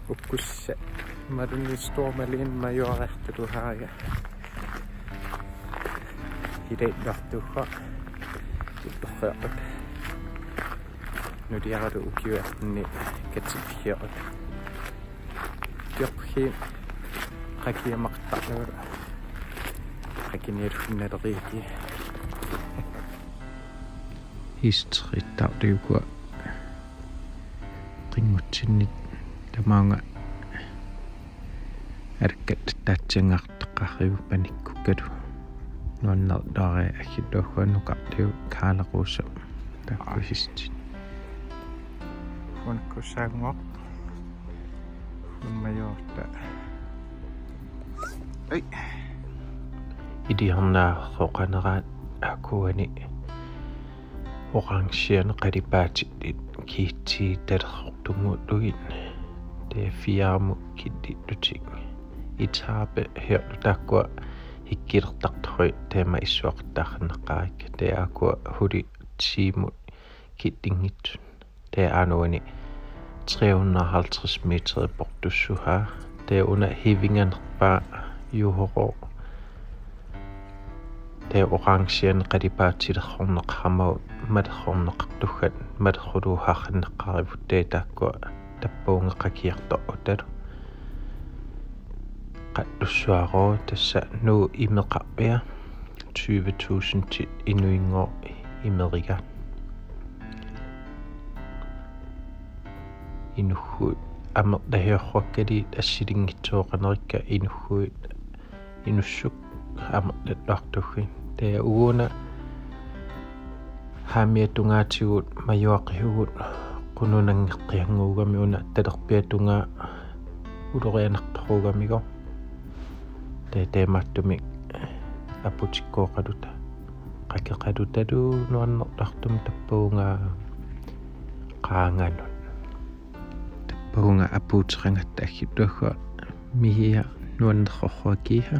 Ukkusissat. Malene stor Malene majorrehta du haaga. Hideillartuqa. Tipperreequt. Nudiaratu ukiuartinni katikkiaqut. Tiorqi qakiamaqtarlugu. Qakinialunnaleriiki. Histrittaudiukua qingutsinnik tamaanga arkkat tatsingarteqqarriu panikkukkalu nuannerdare agittuagguannuqartiu kaalaquussa takkusistit Ukkussangoq. Majorta. Ai. idiarnaaroqaneraat akuani orangeerne qalipaatittit kiitsi talertortunguutlugin det fiarmu kittittutik itaape herlu takkua hikkilertartorui teema issuaqtarneqqarik det akua huli tiimut kittingitsun det anuani 350 meter bortussuha det under hivinganerpa juhoro det orangeerne qalipaatilerorneqarmau malerorneqartuggat maleruluharneqqarivut det takkua tappuungeqakiartorutalu qattussuaroo tassa nu imeqarpia 20.000 til inuingo imeriga inuhut amerdahiorruakkali assilingitsoqanerikka inuhut inussuk amerlallartuggi det uuna haamiatungaatigut majuaqihugut qununangeqqianguugami una talerpiatunga ulorianartorugamigo det teemattumi aputikkoqaluta qakeqalutalu nuannerlartum tappuunga qaanganut tappuunga apuutirangatta agittuagga mihia nuannerrorruakiha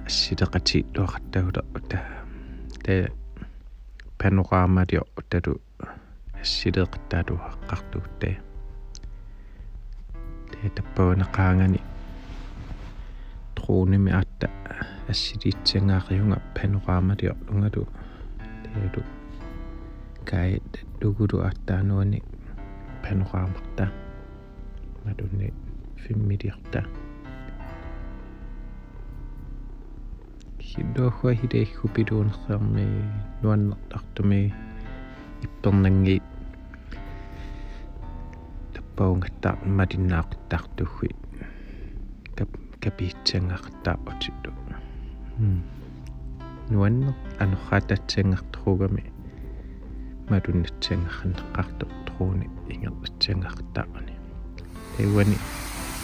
assileqatiitluaqattagulerputa det panoraamaliorputalu assileeqattaaluaqqartugut det tappuuna qaangani tronimi atta assiliitsangaariunga panoraamaliorlungalu teelu kaait lugulu attaanuani panoraamarta madunni 5 milliarta hiddohua hideikkupiluunerrarmi nuannertartumi ippernnangi tappaungattar malinnaaqittartuggi kapiitsangaaqtaaqutittu nuanner anorraatatsangartorugami malunnatsangarneqqartu truuni ingerlatsangaartaaqani teuani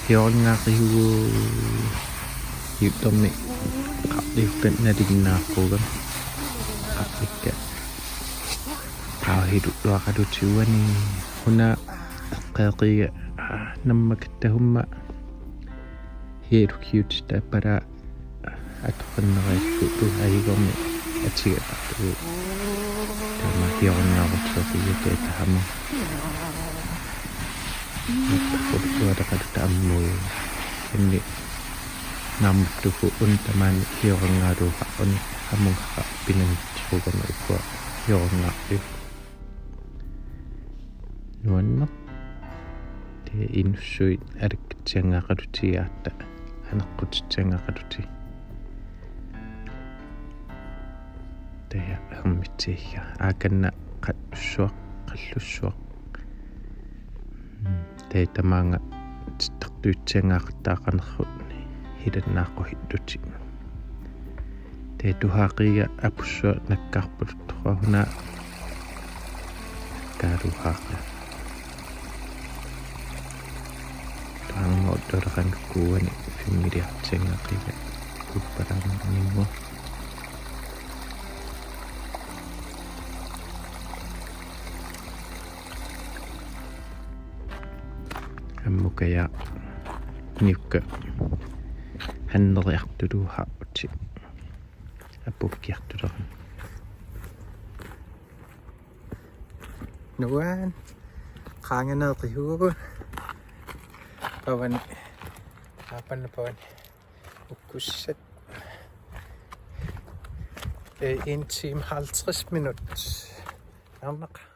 hiorngaariugu yuttermi qarliukkan nalinnaarrugam qarlikka qaahilulluaqalutiuani huna eqqeeqiga nammakаттahumma hielukkiutita para atoqanneriakku aigormi atigapartu tama hiorngaarutsoqiga tahamma qulluataqaluta inni namtuku untaman hiorngaaluuqarpuni hamungaqa pinangittirugama ikkua hiorngaarpiu nuanner te inussuit alikkitsangaaqalutiaatta aneqqutitsangaaqaluti te hermitsiga aakanna qallussuaq qallussuaq te tamaanga tittartuitsangaaqtaaqanerrut hilannaaqquhittuti te tuhaaqiga apussua nakkaarpuluttorua huna kaaluhaaqa taangoottoleqankkuuani fimmiliartsangaqiga kuppalaamanningua ammukaya niukka hanneriartuluuhaarputi apukkiartuleran nuan qaanganeeqihugu Pavani. Apanna Pavani. Ukkusissat. 1 time 50 minutter. Nærmere.